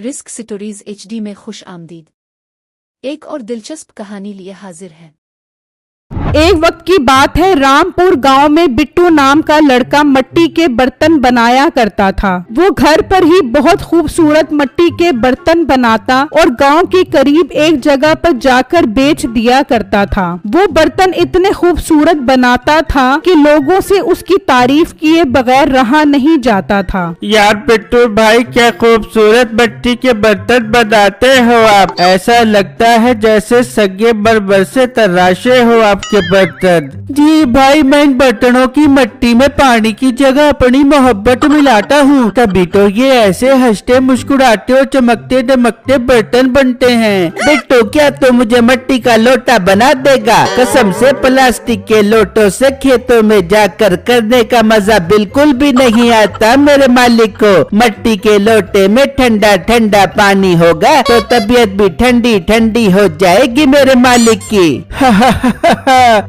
Risk stories HD में खुश आमदीद। एक और दिलचस्प कहानी लिए हाजिर है। एक वक्त की बात है, रामपुर गांव में बिट्टू नाम का लड़का मिट्टी के बर्तन बनाया करता था। वो घर पर ही बहुत खूबसूरत मिट्टी के बर्तन बनाता और गांव के करीब एक जगह पर जाकर बेच दिया करता था। वो बर्तन इतने खूबसूरत बनाता था कि लोगों से उसकी तारीफ किए बगैर रहा नहीं जाता था। यार बिट्टू भाई, क्या खूबसूरत मिट्टी के बर्तन बनाते हो आप। ऐसा लगता है जैसे सगे बरबर से तराशे हो आपके बर्तन। जी भाई, मैं इन बर्तनों की मिट्टी में पानी की जगह अपनी मोहब्बत मिलाता हूँ, तभी तो ये ऐसे हंसते मुस्कुराते और चमकते दमकते बर्तन बनते हैं। बिट्टू, क्या तू मुझे मिट्टी का लोटा बना देगा? कसम से प्लास्टिक के लोटों से खेतों में जाकर करने का मजा बिल्कुल भी नहीं आता मेरे मालिक को। मिट्टी के लोटे में ठंडा ठंडा पानी होगा तो तबीयत भी ठंडी ठंडी हो जाएगी मेरे मालिक की।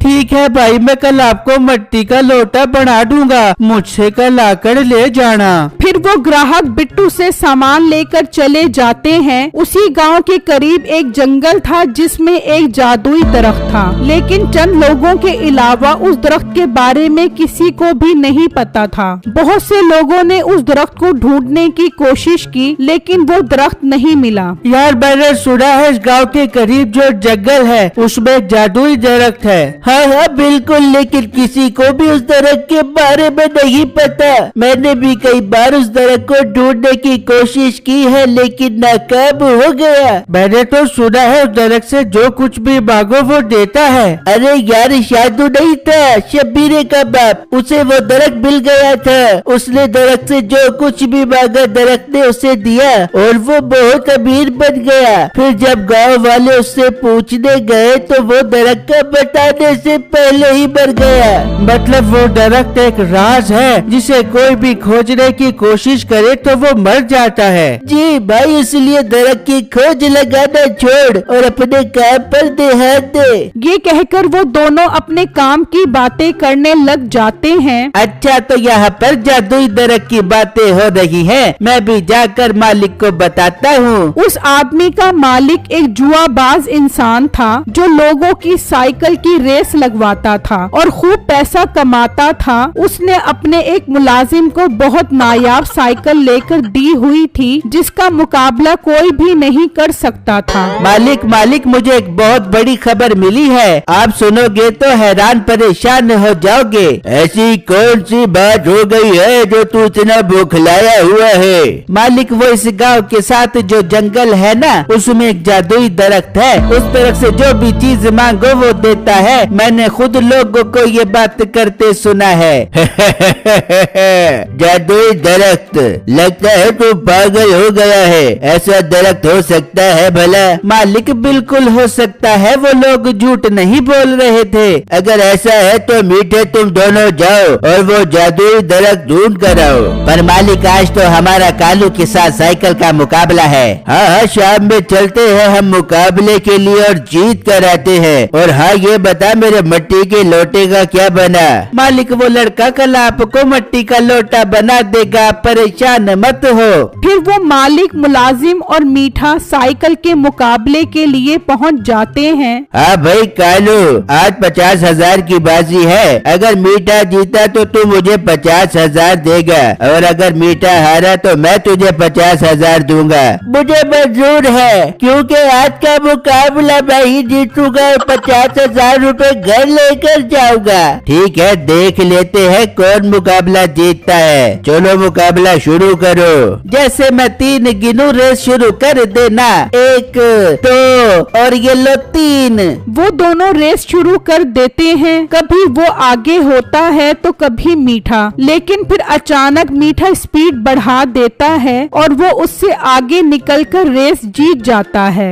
ठीक है भाई, मैं कल आपको मिट्टी का लोटा बना दूंगा, मुझसे कल आकर ले जाना। फिर वो ग्राहक बिट्टू से सामान लेकर चले जाते हैं। उसी गांव के करीब एक जंगल था जिसमें एक जादुई दरख्त था, लेकिन चंद लोगों के अलावा उस दरख्त के बारे में किसी को भी नहीं पता था। बहुत से लोगों ने उस दरख्त को ढूंढने की कोशिश की, लेकिन वो दरख्त नहीं मिला। यार, मैंने सुना है इस गांव के करीब जो जंगल है उसमें जादुई दरख्त है। हाँ, बिल्कुल, लेकिन किसी को भी उस दरख्त के बारे में नहीं पता। मैंने भी कई बार उस दरख्त को ढूंढने की कोशिश की है, लेकिन नाकाम हो गया। मैंने तो सुना है उस दरख्त से जो कुछ भी मांगो वो देता है। अरे यार, शादू नहीं था, शब्बीर का बाप, उसे वो दरख्त मिल गया था। उसने दरख्त से जो कुछ भी मांगा दरख्त ने उसे दिया और वो बहुत अमीर बन गया। फिर जब गाँव वाले उससे पूछने गए तो वो दरख्त का बताने से पहले ही मर गया। मतलब वो दरख्त एक राज है जिसे कोई भी खोजने की कोशिश करे तो वो मर जाता है। जी भाई, इसलिए दरख्त की खोज लगाना छोड़ और अपने काम पर ध्यान दे। ये कहकर वो दोनों अपने काम की बातें करने लग जाते हैं। अच्छा, तो यहाँ पर जादुई दरख्त की बातें हो रही है, मैं भी जाकर मालिक को बताता हूँ। उस आदमी का मालिक एक जुआबाज इंसान था जो लोगों की साइकिल की रेस लगवाता था और खूब पैसा कमाता था। उसने अपने एक मुलाजिम को बहुत नायाब साइकिल लेकर दी हुई थी जिसका मुकाबला कोई भी नहीं कर सकता था। मालिक, मुझे एक बहुत बड़ी खबर मिली है, आप सुनोगे तो हैरान परेशान हो जाओगे। ऐसी कौन सी बात हो गई है जो तू इतना बौखलाया हुआ है? मालिक, वो इस गांव के साथ जो जंगल है ना, उसमें एक जादुई दरख्त है। उस दरख्त से जो भी चीज मांगो वो देता है। मैंने खुद लोगों को ये बात करते सुना है। जादुई दरख्त, लगता है तू पागल हो गया है। ऐसा दरख्त हो सकता है भला? मालिक, बिल्कुल हो सकता है, वो लोग झूठ नहीं बोल रहे थे। अगर ऐसा है तो मीठे तुम दोनों जाओ और वो जादुई दरख्त ढूंढ कर आओ। पर मालिक, आज तो हमारा कालू के साथ साइकिल का मुकाबला है। हाँ, शाम में चलते हैं हम मुकाबले के लिए और जीत कर आते हैं। और हाँ, ये बता मेरे मिट्टी के लोटे का क्या बना? मालिक, वो लड़का कल आपको मिट्टी का लोटा बना देगा, परेशान मत हो। फिर वो मालिक, मुलाजिम और मीठा साइकिल के मुकाबले के लिए पहुंच जाते हैं। हाँ भाई कालू, आज 50,000 की बाजी है। अगर मीठा जीता तो तू मुझे 50,000 देगा और अगर मीठा हारा तो मैं तुझे 50,000 दूंगा। मुझे मंजूर है, क्योंकि आज का मुकाबला मैं ही जीतूंगा और 50,000 रुपए घर लेकर जाऊंगा। ठीक है, देख लेते हैं कौन मुकाबला जीतता है। चलो मुकाबला शुरू करो। जैसे मैं 3 गिनूं, रेस शुरू कर देना। 1, 2 और ये लो 3। वो दोनों रेस शुरू कर देते हैं। कभी वो आगे होता है तो कभी मीठा, लेकिन फिर अचानक मीठा स्पीड बढ़ा देता है और वो उससे आगे निकलकर रेस जीत जाता है।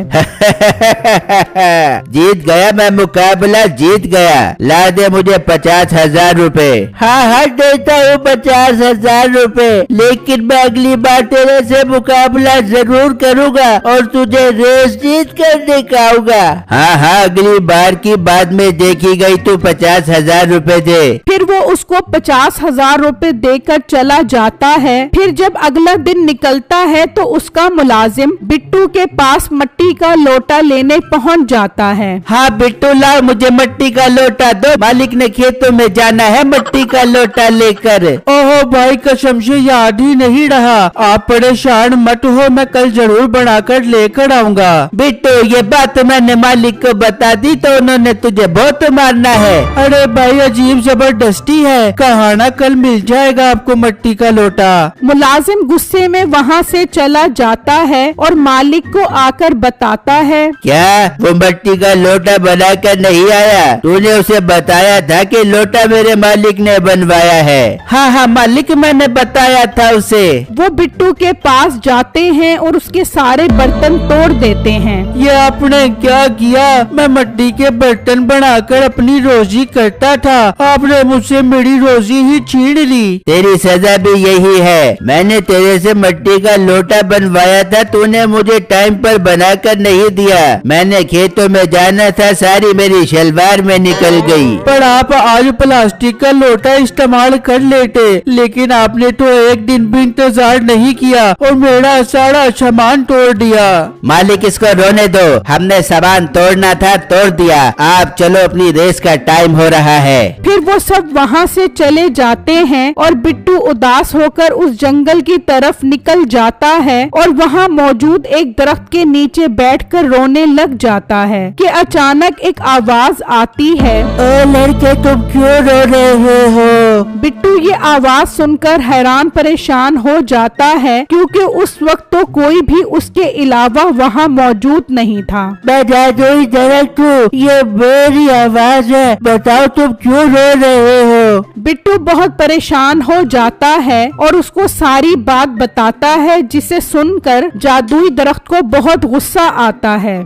जीत गया मैं, मुकाबला जीत गया। ला दे मुझे 50,000 रुपए। हाँ, देता हूँ 50,000 रुपए, लेकिन मैं अगली बार तेरे से मुकाबला जरूर करूँगा और तुझे रेस जीत कर दिखाऊंगा। हाँ, अगली बार की बाद में देखी गई तू 50,000 रुपए दे। फिर फिर वो उसको 50,000 रुपए देकर चला जाता है। फिर जब अगला दिन निकलता है तो उसका मुलाजिम बिट्टू के पास मट्टी का लोटा लेने पहुंच जाता है। हाँ बिट्टू लाओ, मुझे मट्टी का लोटा दो, मालिक ने खेतों में जाना है मट्टी का लोटा लेकर। ओहो भाई, कसम से याद ही नहीं रहा। आप परेशान मत हो, मैं कल जरूर बनाकर लेकर आऊंगा। बिट्टू ये बात मैंने मालिक को बता दी तो उन्होंने तुझे बहुत मारना है। अरे भाई अजीब जबरदस्ती है, कहा ना कल मिल जाएगा आपको मट्टी का लोटा। मुलाजिम गुस्से में वहाँ से चला जाता है और मालिक को आकर बताता है, क्या वो मट्टी का लोटा बनाकर नहीं आया? तूने उसे बताया था कि लोटा मेरे मालिक ने बनवाया है। हाँ हाँ मालिक, मैंने बताया था उसे। वो बिट्टू के पास जाते हैं और उसके सारे बर्तन तोड़ देते हैं। ये आपने क्या किया? मैं मट्टी के बर्तन बनाकर अपनी रोजी करता था, आपने मुझसे मेरी रोजी ही छीन ली। तेरी सजा भी यही है, मैंने तेरे से मट्टी का लोटा बनवाया था, तूने मुझे टाइम पर बनाकर नहीं दिया। मैंने खेतों में जाना था, सारी मेरी शलवार में निकल गई। पर आप आज प्लास्टिक का लोटा इस्तेमाल कर लेते, लेकिन आपने तो एक दिन भी इंतजार नहीं किया और मेरा सारा सामान तोड़ दिया। मालिक इसको रोने दो, हमने सामान तोड़ना था तोड़ दिया, आप चलो अपनी रेस का टाइम हो रहा है। फिर वो सब वहाँ से चले जाते हैं और बिट्टू उदास होकर उस जंगल की तरफ निकल जाता है और वहाँ मौजूद एक दरख्त के नीचे बैठकर रोने लग जाता है कि अचानक एक आवाज आती है, ओ लड़के तुम क्यों रो रहे हो? बिट्टू ये आवाज सुनकर हैरान परेशान हो जाता है क्योंकि उस वक्त तो कोई भी उसके अलावा वहाँ मौजूद नहीं था। मैं जादुई दरख्त हूँ, ये मेरी आवाज है, बताओ तुम क्यों रो रहे हो? बिट्टू बहुत परेशान हो जाता है और उसको सारी बात बताता है, जिसे सुनकर जादुई दरख्त को बहुत गुस्सा आता है।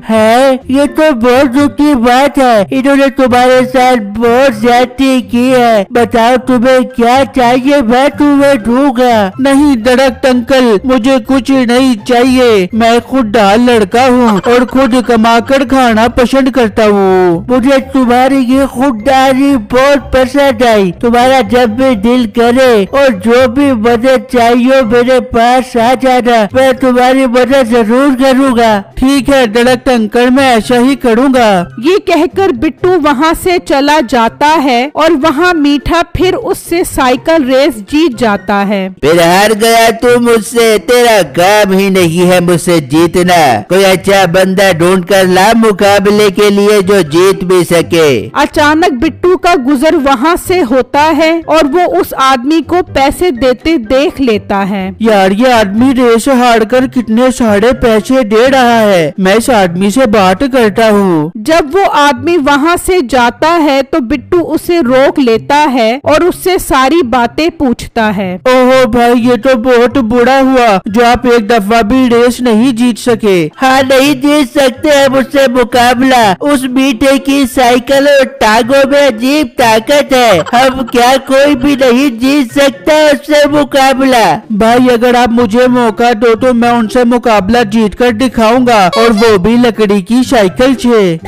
ये तो बहुत दुख की बात है, इन्होंने तुम्हारे साथ बहुत ज्यादती की है, बताओ तुम्हें क्या चाहिए, मैं तुम्हें दूंगा। नहीं दरख्त अंकल, मुझे कुछ नहीं चाहिए, मैं खुददार लड़का हूँ और खुद कमाकर खाना पसंद करता हूँ। मुझे तुम्हारी ये खुददारी बहुत पसंद आई, तुम्हारा जब भी दिल करे और जो भी मदद चाहिए मेरे पास आ जाना, मैं तुम्हारी मदद जरूर करूँगा। ठीक है दरख्त अंकल, मैं ऐसा ही करूँगा। ये कहकर बिट्टू वहाँ से चला जाता है और वहाँ मीठा फिर उससे साइकिल रेस जीत जाता है। फिर हार गया तू मुझसे, तेरा काम ही नहीं है मुझसे जीतना। कोई अच्छा बंदा ढूंढ कर ला मुकाबले के लिए जो जीत भी सके। अचानक बिट्टू का गुजर वहाँ से होता है और वो उस आदमी को पैसे देते देख लेता है। यार ये आदमी रेस हार कर कितने सारे पैसे दे रहा है, मैं इस आदमी से बात करता हूँ। जब वो आदमी वहाँ से जाता है तो बिट्टू उसे रोक लेता है और उससे सारी बातें पूछता है। ओहो भाई, ये तो बहुत बुरा हुआ जो आप एक दफा भी रेस नहीं जीत सके। हाँ नहीं जीत सकते हैं मुझसे मुकाबला, उस मीठे की साइकिल और टांगों में अजीब ताकत है, हम क्या कोई भी नहीं जीत सकता उससे मुकाबला। भाई अगर आप मुझे मौका दो तो मैं उनसे मुकाबला जीत कर दिखाऊंगा, और वो भी लकड़ी की साइकिल से।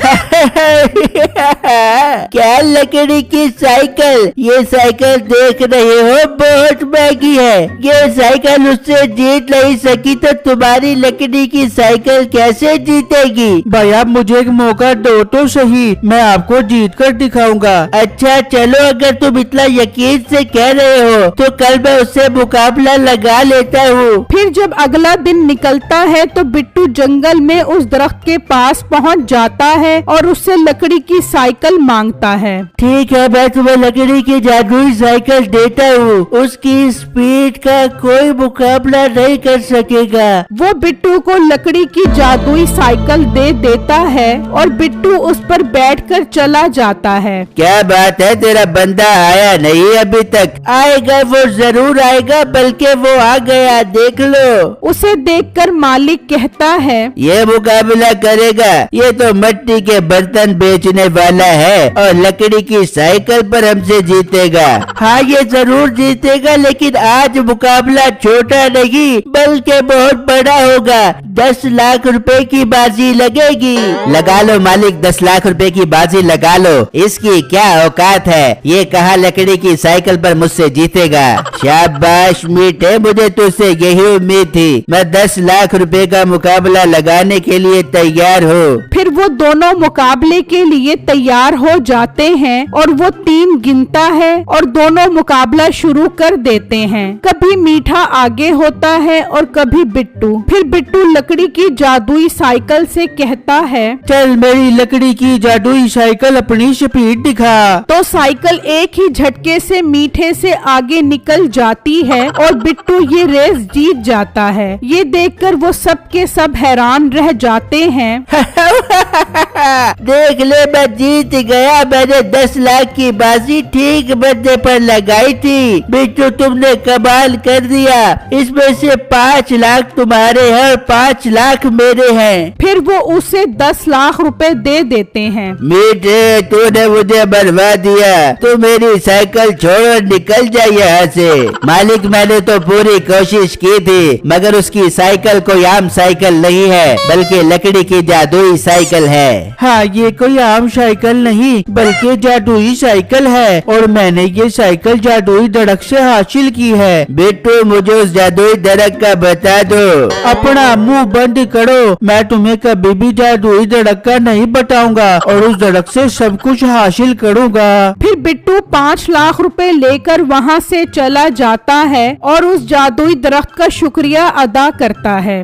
क्या लकड़ी की साइकिल? ये साइकिल देख रहे हो बहुत महंगी है, ये साइकिल उससे जीत नहीं सकी तो तुम्हारी लकड़ी की साइकिल कैसे जीतेगी? भाई आप मुझे एक मौका दो तो सही, मैं आपको जीत कर दिखाऊंगा। अच्छा चलो, अगर तुम इतना यकीन से कह रहे हो तो कल मैं उससे मुकाबला लगा लेता हूँ। फिर जब अगला दिन निकलता है तो बिट्टू जंगल में उस दरख्त के पास पहुंच जाता है और उससे लकड़ी की साइकिल मांगता है। ठीक है, मैं तुम्हें लकड़ी की जादुई साइकिल देता हूँ, उसकी स्पीड का कोई मुकाबला नहीं कर सकेगा। वो बिट्टू को लकड़ी की जादुई साइकिल दे देता है और बिट्टू उस पर बैठकर चला जाता है। क्या बात है, तेरा बंदा आया नहीं अभी तक? आएगा, वो जरूर आएगा, बल्कि वो आ गया, देख लो। उसे देखकर मालिक कहता है, ये मुकाबला करेगा, ये तो मिट्टी के बर्तन बेचने वाला है और लकड़ी की साइकिल पर हमसे जीतेगा। हाँ ये जरूर जीतेगा, लेकिन आज मुकाबला छोटा नहीं बल्कि बहुत बड़ा होगा। 10 लाख रुपए की बाजी लगेगी। लगा लो मालिक, 10 लाख रुपए की बाजी लगा लो, इसकी क्या औकात है, ये कहाँ लकड़ी की साइकिल पर मुझसे जीतेगा। शाबाश मीठे, मुझे तुझसे यही उम्मीद थी। मैं 10 लाख रुपए का मुकाबला लगाने के लिए तैयार हूँ। फिर वो दोनों मुकाबले के लिए तैयार हो जाते हैं और वो 3 गिनता है और दोनों मुकाबला शुरू कर देते हैं। कभी मीठा आगे होता है और कभी बिट्टू। फिर बिट्टू लकड़ी की जादुई साइकिल से कहता है, चल मेरी लकड़ी की जादुई साइकिल अपनी स्पीड दिखा। तो साइकिल एक ही झटके से मीठे से आगे निकल जाती है और बिट्टू ये रेस जीत जाता है। ये देखकर वो सब के सब हैरान रह जाते हैं। देख ले, मैं जीत गया। मैंने 10 लाख की बाजी ठीक बंदे पर लगाई थी। बिट्टू तुमने कमाल कर दिया। इसमें से 5 लाख तुम्हारे हैं और 5 लाख मेरे हैं। फिर वो उसे 10 लाख रुपए दे देते हैं। मीठे, तूने मुझे बर्बाद दिया। तू मेरी साइकिल छोड़ निकल जा यहाँ से। मालिक, मैंने तो पूरी कोशिश की थी, मगर उसकी साइकिल कोई आम साइकिल नहीं है, बल्कि लकड़ी की जादुई साइकिल है। हाँ, ये कोई आम साइकिल नहीं बल्कि जादुई साइकिल है और मैंने ये साइकिल जादुई दरख्त से हासिल की है। बिट्टू, मुझे उस जादुई दरख्त का बता दो। अपना मुंह बंद करो, मैं तुम्हें कभी भी जादुई दरख्त का नहीं बताऊंगा और उस दरख्त से सब कुछ हासिल करूंगा। फिर बिट्टू 5 लाख रुपए लेकर वहाँ से चला जाता है और उस जादुई दरख्त का शुक्रिया अदा करता है।